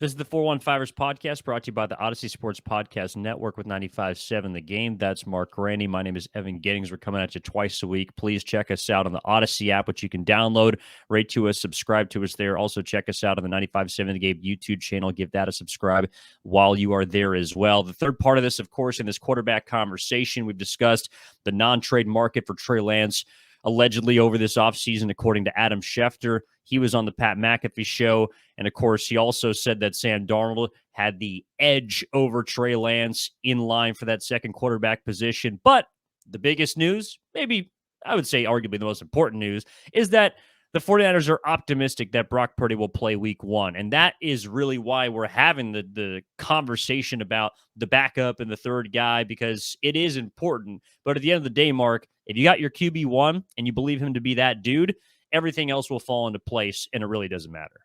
This is the 415ers podcast brought to you by the Odyssey Sports Podcast Network with 95.7 The Game. That's Marc Grandi. My name is Evan Giddings. We're coming at you twice a week. Please check us out on the Odyssey app, which you can download, rate to us, subscribe to us there. Also, check us out on the 95.7 The Game YouTube channel. Give that a subscribe while you are there as well. The third part of this, of course, in this quarterback conversation, we've discussed the non-trade market for Trey Lance allegedly over this offseason, according to Adam Schefter. He was on the Pat McAfee show. And, of course, he also said that Sam Darnold had the edge over Trey Lance in line for that second quarterback position. But the biggest news, maybe I would say arguably the most important news, is that the 49ers are optimistic that Brock Purdy will play week one. And that is really why we're having the conversation about the backup and the third guy, because it is important. But at the end of the day, Mark, if you got your QB1 and you believe him to be that dude, everything else will fall into place, and it really doesn't matter.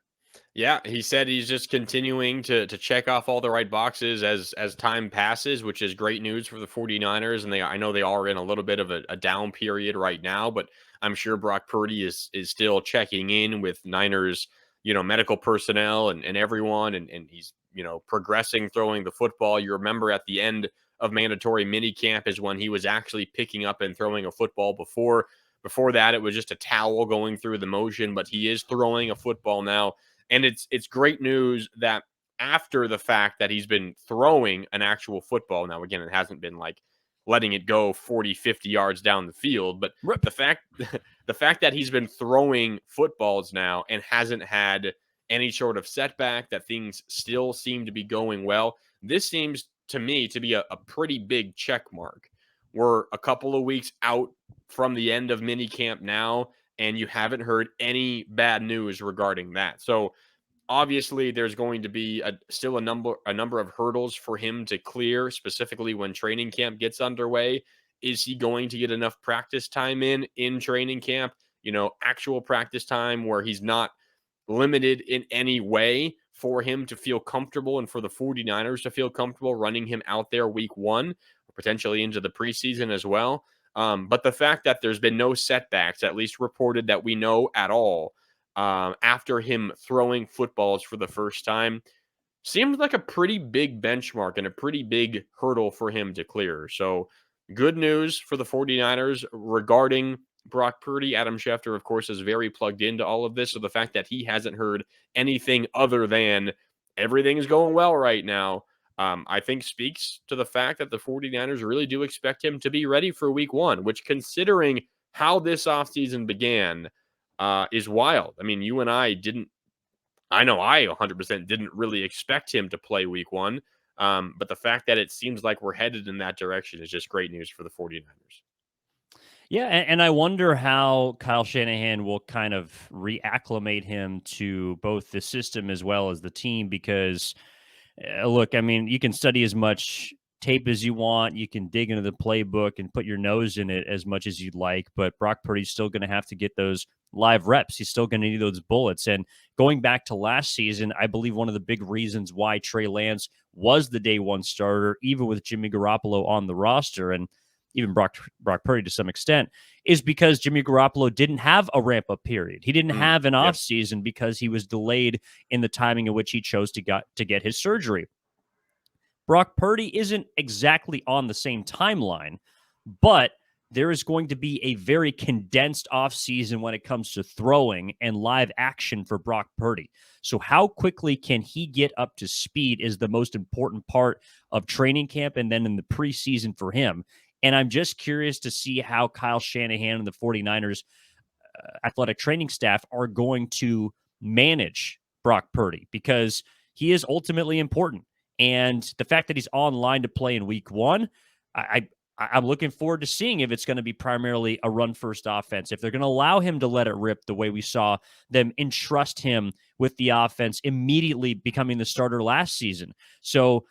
Yeah, he said he's just continuing to check off all the right boxes as time passes, which is great news for the 49ers. And I know they are in a little bit of a down period right now, but I'm sure Brock Purdy is still checking in with Niners, medical personnel and everyone, and he's, progressing throwing the football. You remember at the end of mandatory minicamp is when he was actually picking up and throwing a football before. Before that, it was just a towel going through the motion, but he is throwing a football now. And it's great news that after the fact that he's been throwing an actual football. Now, again, it hasn't been like letting it go 40, 50 yards down the field. But the fact that he's been throwing footballs now and hasn't had any sort of setback, that things still seem to be going well, this seems to me to be a pretty big check mark. We're a couple of weeks out from the end of minicamp now, and you haven't heard any bad news regarding that. So obviously there's going to be still a number of hurdles for him to clear, specifically when training camp gets underway. Is he going to get enough practice time in training camp, actual practice time where he's not limited in any way for him to feel comfortable and for the 49ers to feel comfortable running him out there week one, or potentially into the preseason as well? But the fact that there's been no setbacks, at least reported that we know at all, after him throwing footballs for the first time, seems like a pretty big benchmark and a pretty big hurdle for him to clear. So good news for the 49ers regarding Brock Purdy. Adam Schefter, of course, is very plugged into all of this. So the fact that he hasn't heard anything other than everything's going well right now, I think speaks to the fact that the 49ers really do expect him to be ready for week one, which, considering how this offseason began, is wild. I mean, you and I know I 100% didn't really expect him to play week one. But the fact that it seems like we're headed in that direction is just great news for the 49ers. Yeah, and I wonder how Kyle Shanahan will kind of reacclimate him to both the system as well as the team, because look, I mean, you can study as much tape as you want. You can dig into the playbook and put your nose in it as much as you'd like, but Brock Purdy's still going to have to get those live reps. He's still going to need those bullets. And going back to last season, I believe one of the big reasons why Trey Lance was the day one starter, even with Jimmy Garoppolo on the roster, and even Brock Purdy to some extent, is because Jimmy Garoppolo didn't have a ramp-up period. He didn't have an offseason because he was delayed in the timing in which he chose to get his surgery. Brock Purdy isn't exactly on the same timeline, but there is going to be a very condensed offseason when it comes to throwing and live action for Brock Purdy. So how quickly can he get up to speed is the most important part of training camp and then in the preseason for him. And I'm just curious to see how Kyle Shanahan and the 49ers athletic training staff are going to manage Brock Purdy, because he is ultimately important. And the fact that he's online to play in week one, I'm looking forward to seeing if it's going to be primarily a run-first offense, if they're going to allow him to let it rip the way we saw them entrust him with the offense immediately becoming the starter last season. So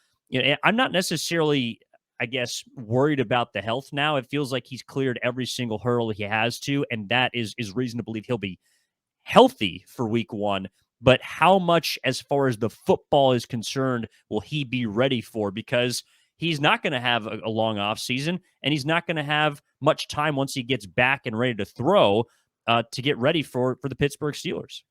I'm not necessarily, I guess, worried about the health now. It feels like he's cleared every single hurdle he has to, and that is reason to believe he'll be healthy for week one. But how much, as far as the football is concerned, will he be ready for? Because he's not going to have a long offseason, and he's not going to have much time once he gets back and ready to throw to get ready for the Pittsburgh Steelers.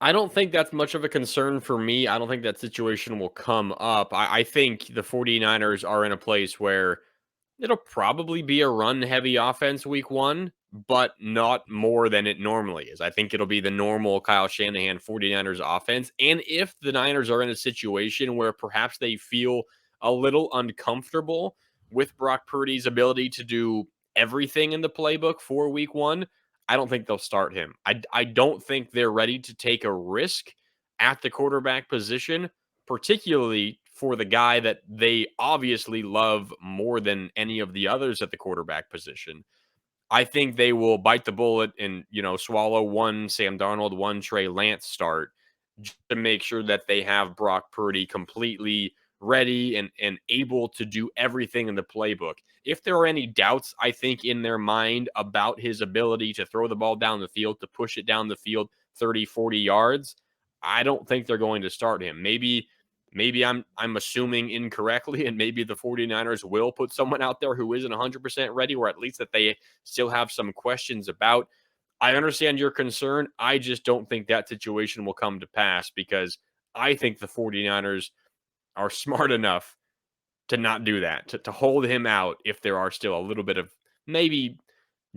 I don't think that's much of a concern for me. I don't think that situation will come up. I think the 49ers are in a place where it'll probably be a run heavy offense week one, but not more than it normally is. I think it'll be the normal Kyle Shanahan 49ers offense. And if the Niners are in a situation where perhaps they feel a little uncomfortable with Brock Purdy's ability to do everything in the playbook for week one, I don't think they'll start him. I don't think they're ready to take a risk at the quarterback position, particularly for the guy that they obviously love more than any of the others at the quarterback position. I think they will bite the bullet and, swallow one Sam Darnold, one Trey Lance start just to make sure that they have Brock Purdy completely ready and able to do everything in the playbook. If there are any doubts, I think, in their mind about his ability to throw the ball down the field, to push it down the field 30, 40 yards, I don't think they're going to start him. Maybe I'm assuming incorrectly, and maybe the 49ers will put someone out there who isn't 100% ready, or at least that they still have some questions about. I understand your concern. I just don't think that situation will come to pass because I think the 49ers are smart enough to not do that, to hold him out if there are still a little bit of maybe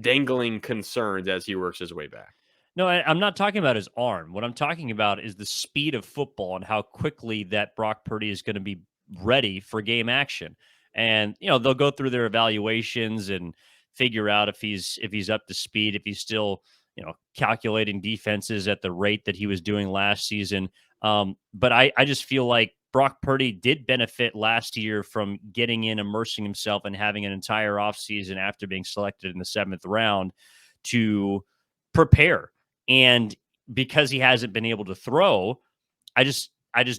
dangling concerns as he works his way back. No, I'm not talking about his arm. What I'm talking about is the speed of football and how quickly that Brock Purdy is going to be ready for game action. And they'll go through their evaluations and figure out if he's up to speed, if he's still calculating defenses at the rate that he was doing last season. But I just feel like Brock Purdy did benefit last year from getting in, immersing himself, and having an entire offseason after being selected in the 7th round to prepare. And because he hasn't been able to throw, I just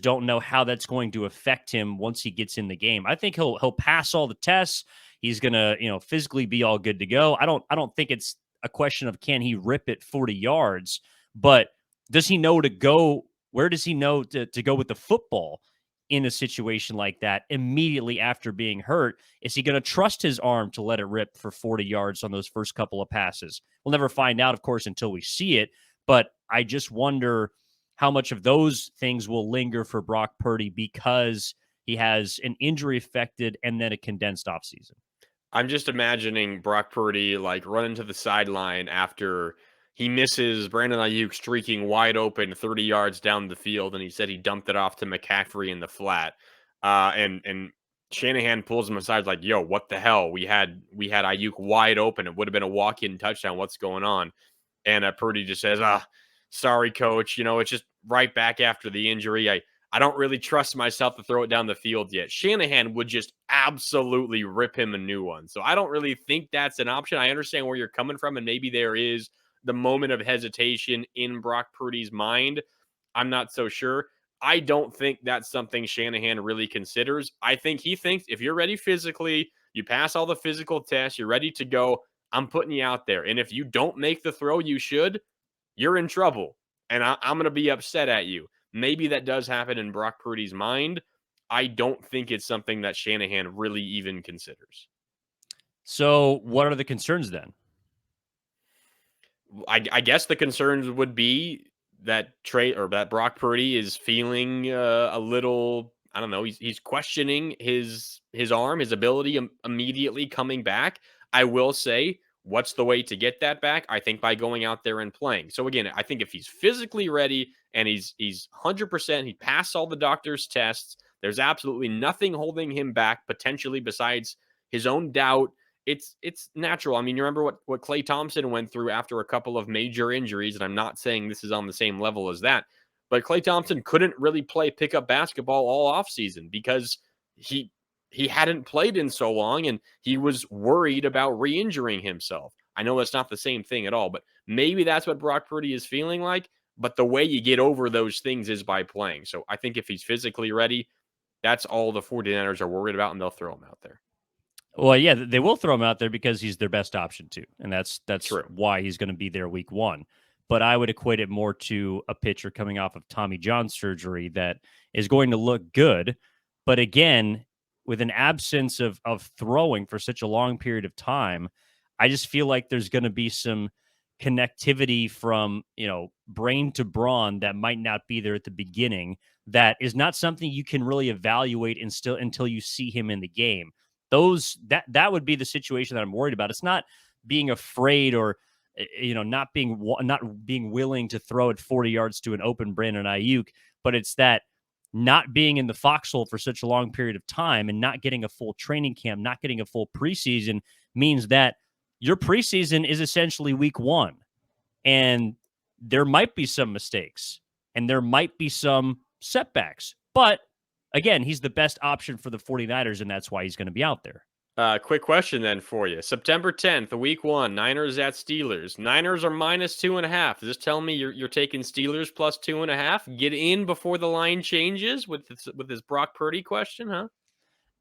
don't know how that's going to affect him once he gets in the game. I think he'll pass all the tests. He's gonna, physically be all good to go. I don't think it's a question of can he rip it 40 yards, but does he know to go? Where does he know to go with the football in a situation like that immediately after being hurt? Is he going to trust his arm to let it rip for 40 yards on those first couple of passes? We'll never find out, of course, until we see it. But I just wonder how much of those things will linger for Brock Purdy because he has an injury affected and then a condensed offseason. I'm just imagining Brock Purdy like running to the sideline after he misses Brandon Ayuk streaking wide open 30 yards down the field, and he said he dumped it off to McCaffrey in the flat. And Shanahan pulls him aside like, "Yo, what the hell? We had Ayuk wide open. It would have been a walk-in touchdown. What's going on?" And Purdy just says, sorry, coach. It's just right back after the injury. I don't really trust myself to throw it down the field yet." Shanahan would just absolutely rip him a new one. So I don't really think that's an option. I understand where you're coming from, and maybe there is the moment of hesitation in Brock Purdy's mind. I'm not so sure. I don't think that's something Shanahan really considers. I think he thinks if you're ready physically, you pass all the physical tests, you're ready to go, I'm putting you out there. And if you don't make the throw you should, you're in trouble. And I'm going to be upset at you. Maybe that does happen in Brock Purdy's mind. I don't think it's something that Shanahan really even considers. So what are the concerns then? I guess the concerns would be that that Brock Purdy is feeling a little. I don't know. He's questioning his arm, his ability immediately coming back. I will say, what's the way to get that back? I think by going out there and playing. So again, I think if he's physically ready and he's 100%, he passed all the doctor's tests. There's absolutely nothing holding him back potentially besides his own doubt. It's natural. I mean, you remember what Klay Thompson went through after a couple of major injuries, and I'm not saying this is on the same level as that, but Klay Thompson couldn't really play pickup basketball all offseason because he hadn't played in so long and he was worried about re-injuring himself. I know that's not the same thing at all, but maybe that's what Brock Purdy is feeling like. But the way you get over those things is by playing. So I think if he's physically ready, that's all the 49ers are worried about, and they'll throw him out there. Well, yeah, they will throw him out there because he's their best option too, and that's True. why he's going to be there week one. But I would equate it more to a pitcher coming off of Tommy John surgery that is going to look good, but again, with an absence of throwing for such a long period of time, I just feel like there's going to be some connectivity from, brain to brawn that might not be there at the beginning. That is not something you can really evaluate until you see him in the game. That would be the situation that I'm worried about. It's not being afraid or not being willing to throw it 40 yards to an open Brandon Ayuk, but it's that not being in the foxhole for such a long period of time and not getting a full training camp, not getting a full preseason means that your preseason is essentially week 1. And there might be some mistakes and there might be some setbacks. But again, he's the best option for the 49ers, and that's why he's going to be out there. Quick question then for you. September 10th, week 1, Niners at Steelers. Niners are -2.5. Does this tell me you're taking Steelers +2.5? Get in before the line changes with this Brock Purdy question, huh?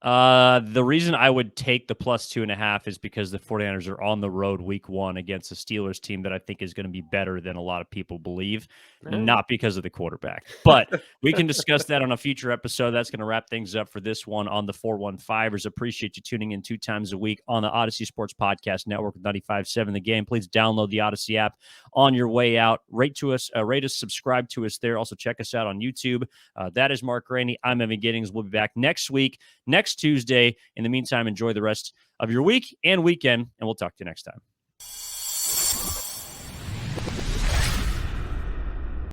The reason I would take the +2.5 is because the 49ers are on the road week 1 against a Steelers team that I think is going to be better than a lot of people believe, not because of the quarterback. But we can discuss that on a future episode. That's going to wrap things up for this one on the 415ers. Appreciate you tuning in 2 times a week on the Odyssey Sports Podcast Network with 95.7 The Game. Please download the Odyssey app on your way out. Rate us, subscribe to us there. Also check us out on YouTube. That is Marc Grandi. I'm Evan Giddings. We'll be back next week, next Tuesday. In the meantime, enjoy the rest of your week and weekend, and we'll talk to you next time.